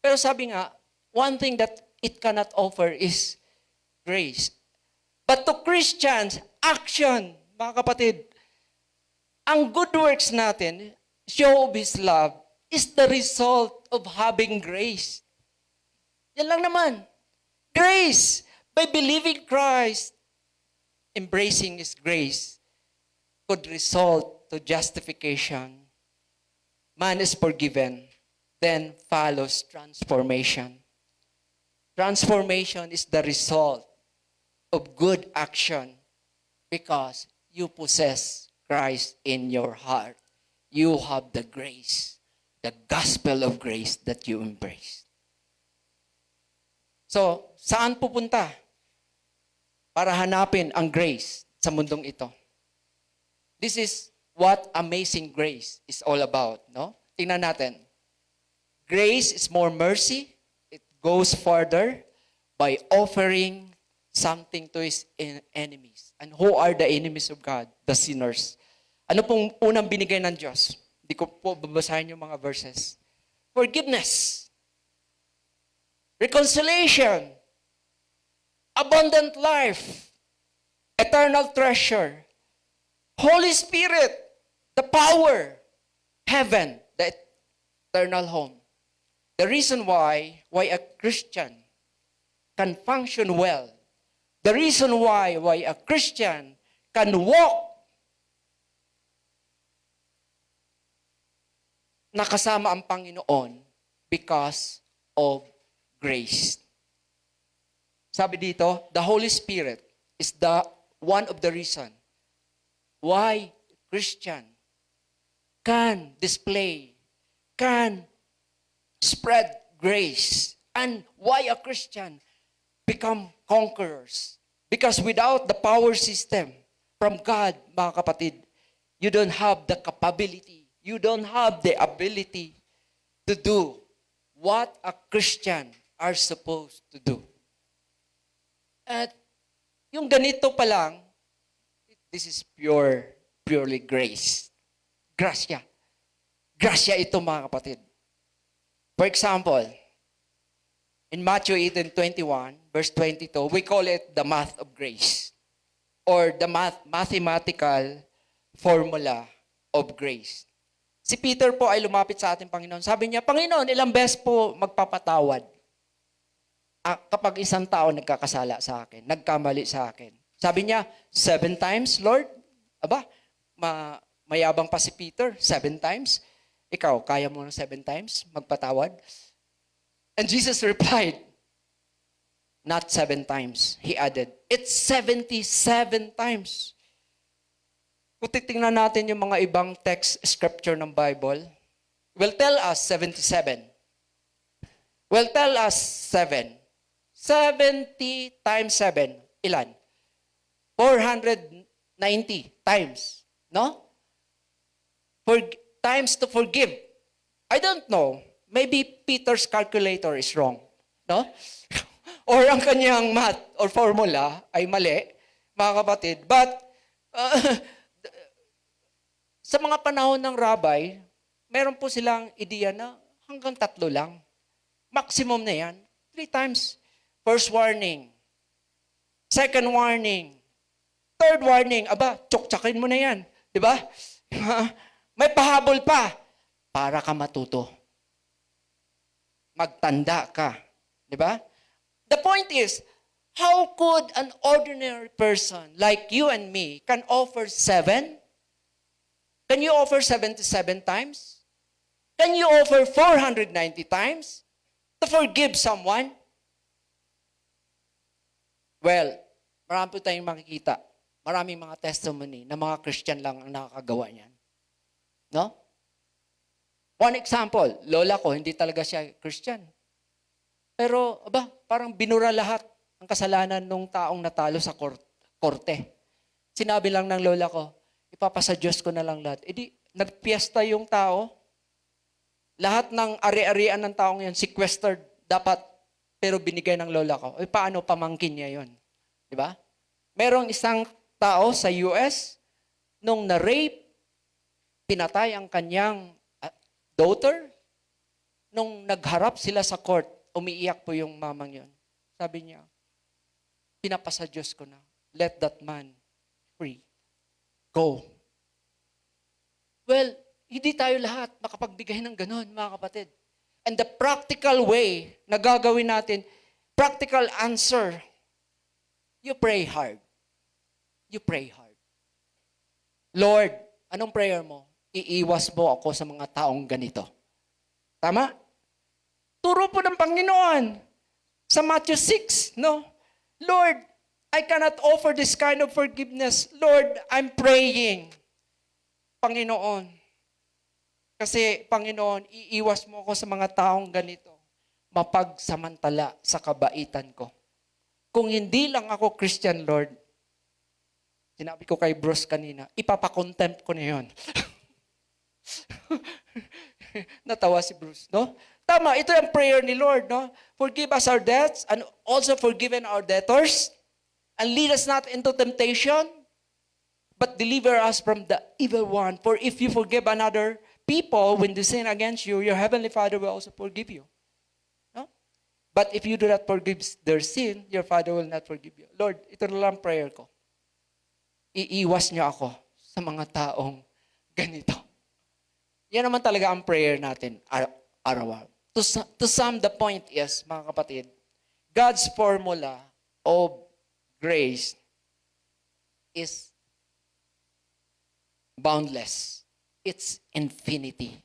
Pero sabi nga, one thing that it cannot offer is grace. But to Christians, action, mga kapatid, ang good works natin, show of His love, is the result of having grace. Yan lang naman. Grace. By believing Christ, embracing His grace, could result to justification. Man is forgiven, then follows transformation. Transformation is the result of good action because you possess Christ in your heart. You have the grace, the gospel of grace that you embrace. So, saan pupunta para hanapin ang grace sa mundong ito? This is what amazing grace is all about, no? Tingnan natin. Grace is more mercy. It goes further by offering something to His enemies. And who are the enemies of God? The sinners. Ano pong unang binigay ng Diyos? Hindi ko po babasahin yung mga verses. Forgiveness. Reconciliation. Abundant life. Eternal treasure. Holy Spirit. The power. Heaven. The eternal home. The reason why a Christian can function well. The reason why a Christian can walk nakasama ang Panginoon because of grace. Sabi dito, the Holy Spirit is the one of the reason why Christian can display, can spread grace, and why a Christian become conquerors. Because without the power system from God, mga kapatid, you don't have the capability, you don't have the ability to do what a Christian are supposed to do. At yung ganito pa lang, this is purely grace. Gracia. Gracia ito, mga kapatid. For example, in Matthew 18:21, verse 22, we call it the math of grace or the mathematical formula of grace. Si Peter po ay lumapit sa ating Panginoon. Sabi niya, Panginoon, ilang beses po magpapatawad kapag isang tao nagkakasala sa akin, nagkamali sa akin. Sabi niya, 7 times, Lord? Aba, mayabang pa si Peter, 7 times? Ikaw, kaya mo ng 7 times magpatawad? And Jesus replied, not 7 times. He added, it's 77 times. Kung titingnan natin yung mga ibang text scripture ng Bible, will tell us 77. Will tell us 7. 70 times 7. Ilan? 490 times. No? Times to forgive. I don't know. Maybe Peter's calculator is wrong. No? Or ang kanyang math or formula ay mali, mga kapatid. But, sa mga panahon ng rabbi, meron po silang ideya na hanggang 3 lang. Maximum na yan. 3 times. First warning. Second warning. Third warning. Aba, tsok-tsakin mo na yan. Di ba? May pahabol pa. Para ka matuto. Magtanda ka. Di ba? The point is, how could an ordinary person like you and me can offer 7? Can you offer 77 times? Can you offer 490 times to forgive someone? Well, marami po tayong makikita. Maraming mga testimony na mga Christian lang ang nakakagawa niyan. No? One example, lola ko, hindi talaga siya Christian. Pero, parang binura lahat ang kasalanan ng taong natalo sa korte. Sinabi lang ng lola ko, ipapasa Diyos ko na lang lahat. E di, nagpiesta yung tao. Lahat ng ari-arian ng taong yan, sequestered, dapat, pero binigay ng lola ko. E paano pamangkin niya yon? Di ba? Merong isang tao sa US, nung na-rape, pinatay ang kanyang daughter, nung nagharap sila sa court, umiiyak po yung mamang yon. Sabi niya, pinapasa Diyos ko na, let that man free. Go. Well, hindi tayo lahat makapagbigay ng ganun, mga kapatid. And the practical way na gagawin natin, practical answer, you pray hard. You pray hard. Lord, anong prayer mo? Iiwas mo ako sa mga taong ganito. Tama? Turo po ng Panginoon sa Matthew 6, no? Lord, I cannot offer this kind of forgiveness. Lord, I'm praying. Panginoon. Kasi, Panginoon, iiwas mo ako sa mga taong ganito. Mapagsamantala sa kabaitan ko. Kung hindi lang ako Christian, Lord, sinabi ko kay Bruce kanina, ipapakontempt ko na yun. Natawa si Bruce, no? Tama, ito yung prayer ni Lord, no? Forgive us our debts and also forgiven our debtors. And lead us not into temptation, but deliver us from the evil one. For if you forgive another people when they sin against you, your heavenly Father will also forgive you. No? But if you do not forgive their sin, your Father will not forgive you. Lord, ito na lang prayer ko. Iiwas niyo ako sa mga taong ganito. Yan naman talaga ang prayer natin araw-araw. To sum the point is, mga kapatid, God's formula of grace is boundless. It's infinity.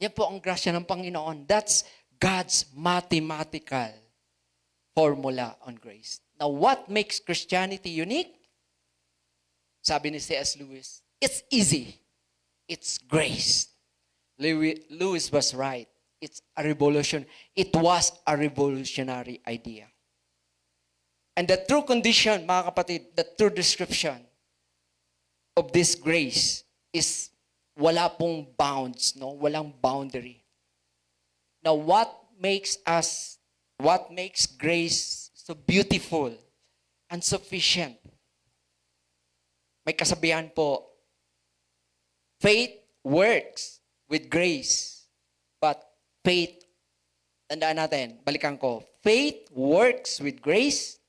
Yan po ang grasya ng Panginoon. That's God's mathematical formula on grace. Now, what makes Christianity unique? Sabi ni C.S. Lewis, it's easy. It's grace. Lewis was right. It's a revolution. It was a revolutionary idea. And the true condition, mga kapatid, the true description of this grace is wala pong bounds, no? Walang boundary. Now, what makes grace so beautiful and sufficient? May kasabihan po, faith works with grace, but faith, tandaan natin, balikan ko, faith works with grace,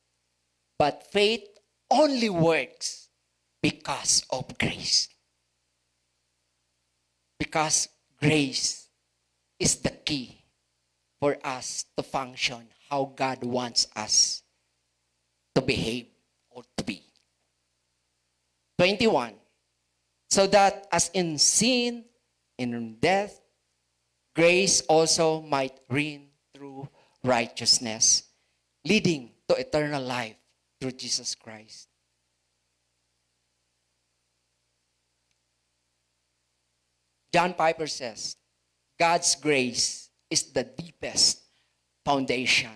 but faith only works because of grace. Because grace is the key for us to function how God wants us to behave or to be. 21. So that as in sin, in death, grace also might reign through righteousness, leading to eternal life through Jesus Christ. John Piper says, God's grace is the deepest foundation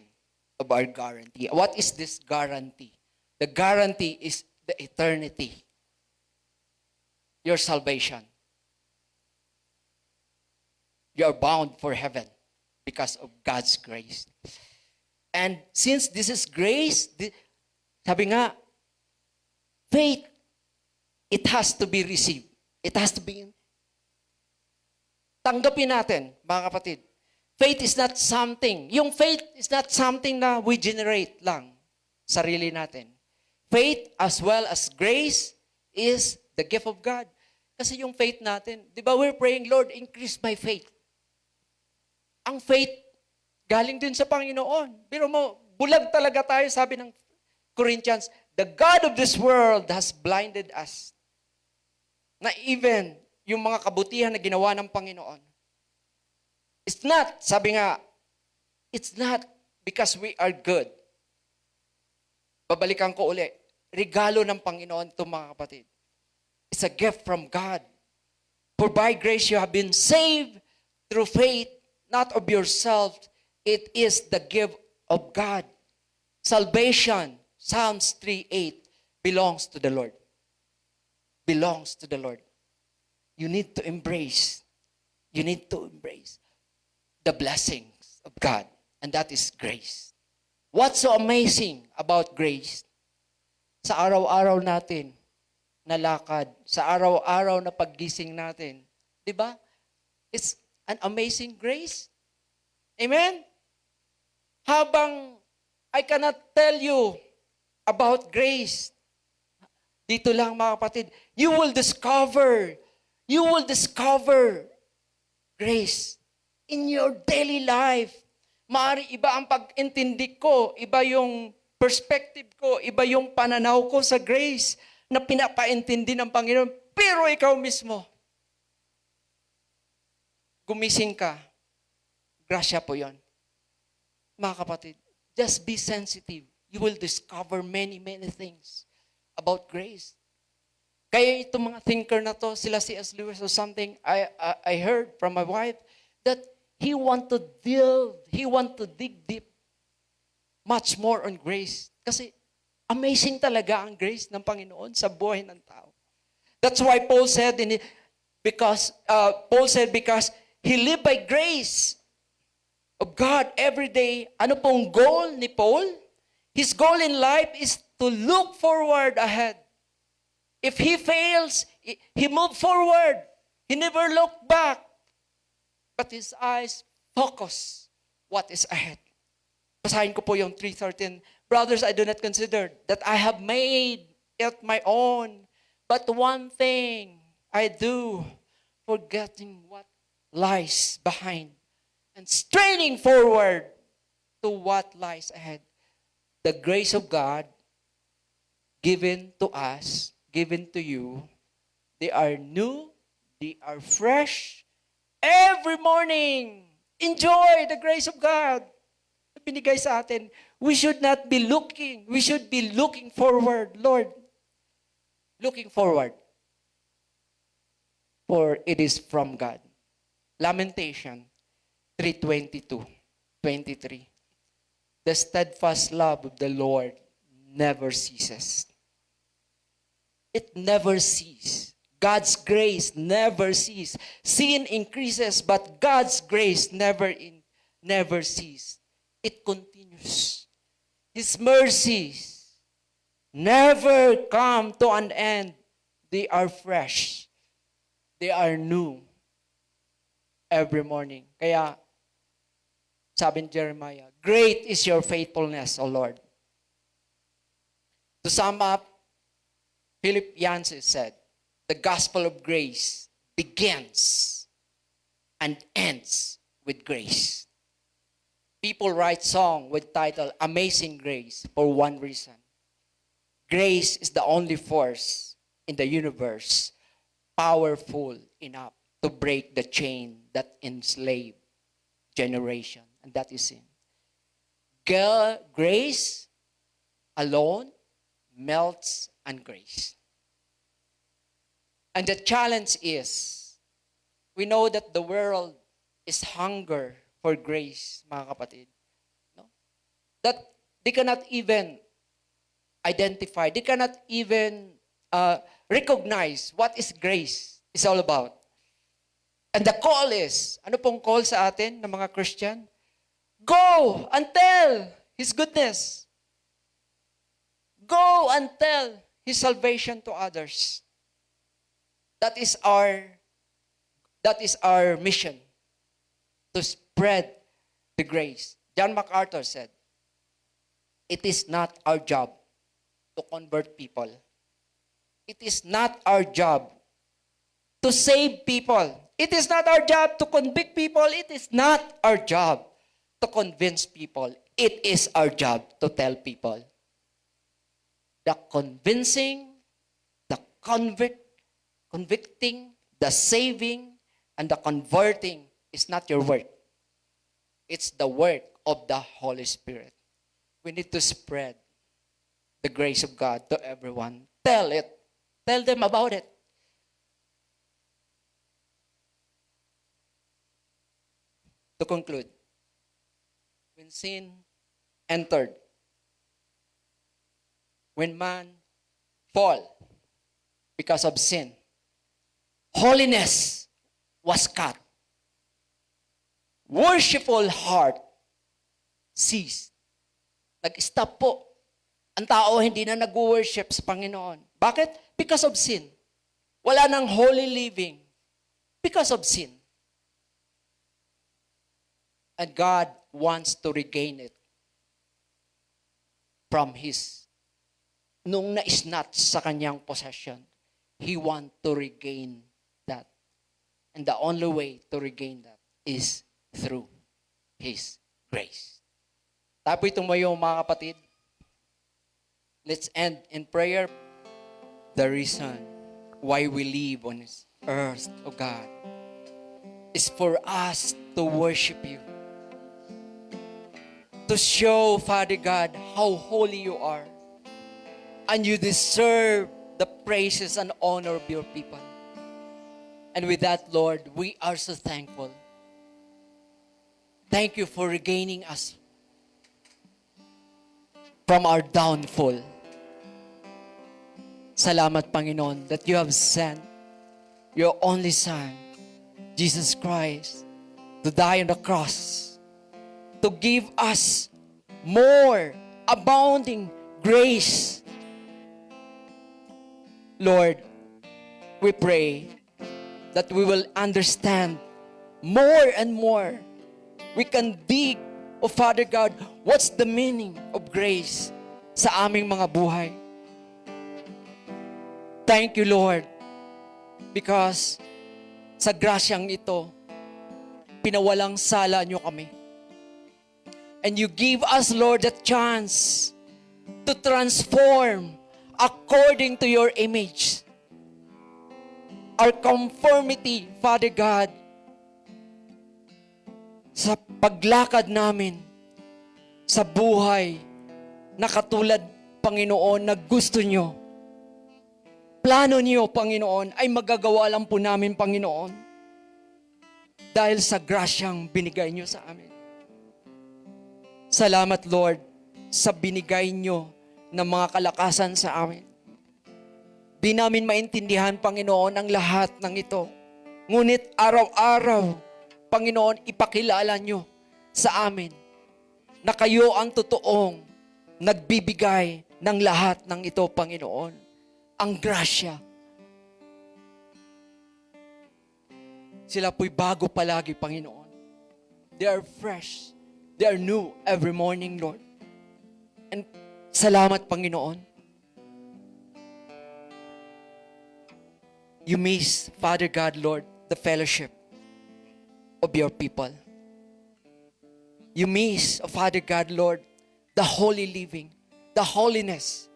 of our guarantee. What is this guarantee? The guarantee is the eternity. Your salvation. You are bound for heaven because of God's grace. And since this is grace, sabi nga, faith, it has to be received. It has to be tanggapin natin, mga kapatid. Faith is not something. Yung faith is not something na we generate lang. Sarili natin. Faith as well as grace is the gift of God. Kasi yung faith natin, di ba we're praying, Lord, increase my faith. Ang faith, galing din sa Panginoon. Pero mo, bulag talaga tayo, sabi ng Corinthians, the God of this world has blinded us. Na even yung mga kabutihan na ginawa ng Panginoon. It's not, sabi nga, it's not because we are good. Babalikan ko uli. Regalo ng Panginoon ito, mga kapatid. It's a gift from God. For by grace you have been saved through faith, not of yourself. It is the gift of God. Salvation, Psalms 3:8, belongs to the Lord. Belongs to the Lord. You need to embrace. You need to embrace the blessings of God. And that is grace. What's so amazing about grace? Sa araw-araw natin na lakad, sa araw-araw na paggising natin, di ba? It's an amazing grace. Amen? Habang I cannot tell you about grace, dito lang mga kapatid, you will discover grace in your daily life. Maari iba ang pag-intindi ko, iba yung perspective ko, iba yung pananaw ko sa grace na pinapaintindi ng Panginoon. Pero ikaw mismo, gumising ka, grasya po yon. Mga kapatid, just be sensitive. You will discover many, many things about grace. Kaya itong mga thinker na to, sila C.S. Lewis or something, I heard from my wife that he want to dig deep much more on grace. Kasi amazing talaga ang grace ng Panginoon sa buhay ng tao. That's why Paul said because he lived by grace of God every day. Ano pong goal ni Paul? His goal in life is to look forward ahead. If he fails, he moved forward. He never looked back. But his eyes focus what is ahead. Basahin ko po yung 3:13. Brothers, I do not consider that I have made it my own. But one thing I do, forgetting what lies behind and straining forward to what lies ahead. The grace of God given to us, given to you, they are new, they are fresh, every morning. Enjoy the grace of God. Binigay sa atin. We should not be looking. We should be looking forward, Lord. Looking forward. For it is from God. Lamentation 3:22-23. The steadfast love of the Lord never ceases. It never ceases. God's grace never ceases. Sin increases, but God's grace never ceases. It continues. His mercies never come to an end. They are fresh. They are new every morning. Kaya, sabi ni Jeremiah, great is your faithfulness, O Lord. To sum up, Philip Yancey said, the gospel of grace begins and ends with grace. People write songs with title Amazing Grace for one reason. Grace is the only force in the universe powerful enough to break the chain that enslaved generation, and that is sin. Grace alone melts and grace. And the challenge is, we know that the world is hunger for grace, mga kapatid. No? That they cannot even identify, they cannot even recognize what is grace is all about. And the call is, ano pong call sa atin ng mga Christian? Go and tell His goodness. Go and tell His salvation to others. That is our mission, to spread the grace. John MacArthur said, it is not our job to convert people. It is not our job to save people. It is not our job to convict people. It is not our job to convince people. It is our job to tell people. The convincing, the convicting, the saving, and the converting is not your work. It's the work of the Holy Spirit. We need to spread the grace of God to everyone. Tell it. Tell them about it. To conclude, when sin entered, when man fall because of sin, holiness was cut. Worshipful heart ceased. Nag-stop po. Ang tao hindi na nag-worship sa Panginoon. Bakit? Because of sin. Wala nang holy living. Because of sin. And God wants to regain it from His, nung na-snatch sa kanyang possession. He wants to regain that. And the only way to regain that is through His grace. Tapoy tumayo mga kapatid. Let's end in prayer. The reason why we live on this earth, oh God, is for us to worship You. To show, Father God, how holy You are. And You deserve the praises and honor of Your people. And with that, Lord, we are so thankful. Thank You for regaining us from our downfall. Salamat, Panginoon, that You have sent Your only Son, Jesus Christ, to die on the cross, to give us more abounding grace. Lord, we pray that we will understand more and more. We can dig, oh Father God, what's the meaning of grace sa aming mga buhay. Thank You, Lord, because sa grasyang ito, pinawalang sala Niyo kami. And You give us, Lord, the chance to transform according to Your image. Our conformity, Father God, sa paglakad namin sa buhay na katulad, Panginoon, na gusto Niyo. Plano Niyo, Panginoon, ay magagawa lang po namin, Panginoon, dahil sa grasyang binigay Niyo sa amin. Salamat, Lord, sa binigay Niyo ng mga kalakasan sa amin. Di namin maintindihan, Panginoon, ang lahat ng ito. Ngunit araw-araw, Panginoon, ipakilala Niyo sa amin na Kayo ang totoong nagbibigay ng lahat ng ito, Panginoon. Ang grasya. Sila po'y bago palagi, Panginoon. They are fresh. They are new every morning, Lord. And salamat, Panginoon. you miss, Father God, Lord, the fellowship of your people. You miss, Father God, Lord, the holy living, the holiness,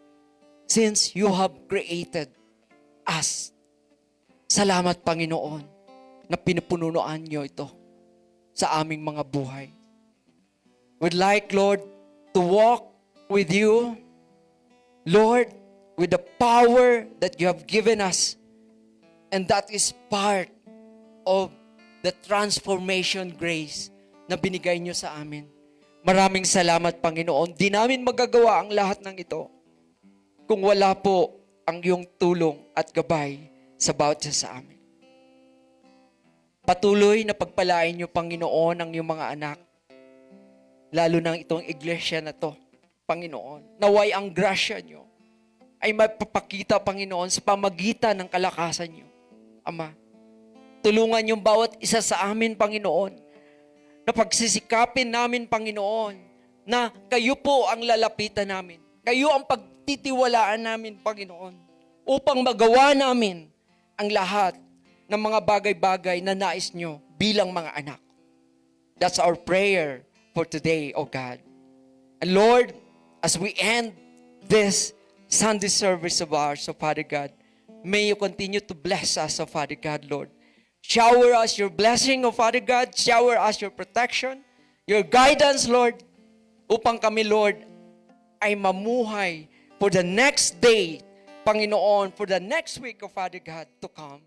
since you have created us. Salamat, Panginoon, na pinupunuan nyo ito sa aming mga buhay. We'd like, Lord, to walk with you, Lord, with the power that you have given us. And that is part of the transformation grace na binigay nyo sa amin. Maraming salamat, Panginoon. Di namin magagawa ang lahat ng ito kung wala po ang iyong tulong at gabay sa bawat isa sa amin. Patuloy na pagpalain nyo, Panginoon, ang iyong mga anak. Lalo na itong iglesia na to, Panginoon. Naway ang grasya nyo ay mapapakita, Panginoon, sa pamagitan ng kalakasan nyo. Ama, tulungan yung bawat isa sa amin, Panginoon, na pagsisikapin namin, Panginoon, na kayo po ang lalapitan namin. Kayo ang pagtitiwalaan namin, Panginoon, upang magawa namin ang lahat ng mga bagay-bagay na nais nyo bilang mga anak. That's our prayer for today, O God. And Lord, as we end this Sunday service of ours, O Father God, may you continue to bless us, O Father God, Lord. Shower us your blessing, O Father God. Shower us your protection, your guidance, Lord, upang kami, Lord, ay mamuhay for the next day, Panginoon, for the next week, O Father God, to come,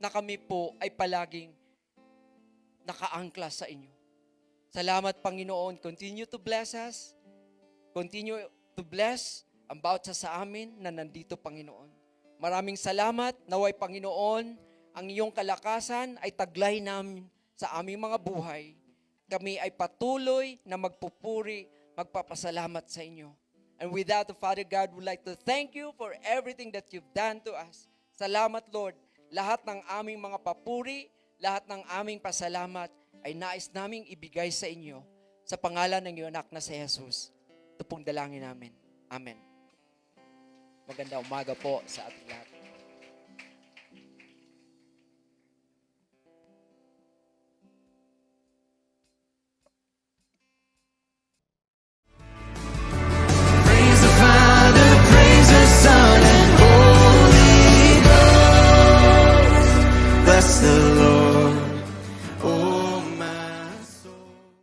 na kami po ay palaging nakaangkla sa inyo. Salamat, Panginoon. Continue to bless us. Continue to bless ang bawat sa amin na nandito, Panginoon. Maraming salamat. Naway, Panginoon, ang iyong kalakasan ay taglay namin sa aming mga buhay. Kami ay patuloy na magpupuri, magpapasalamat sa inyo. And with that, Father God, would like to thank you for everything that you've done to us. Salamat, Lord. Lahat ng aming mga papuri, lahat ng aming pasalamat ay nais naming ibigay sa inyo sa pangalan ng iyong anak na si Jesus. Ito pong dalangin namin. Amen. Maganda umaga po sa ating lahat. Praise the Father, praise the Son, and Holy Ghost. Bless the Lord.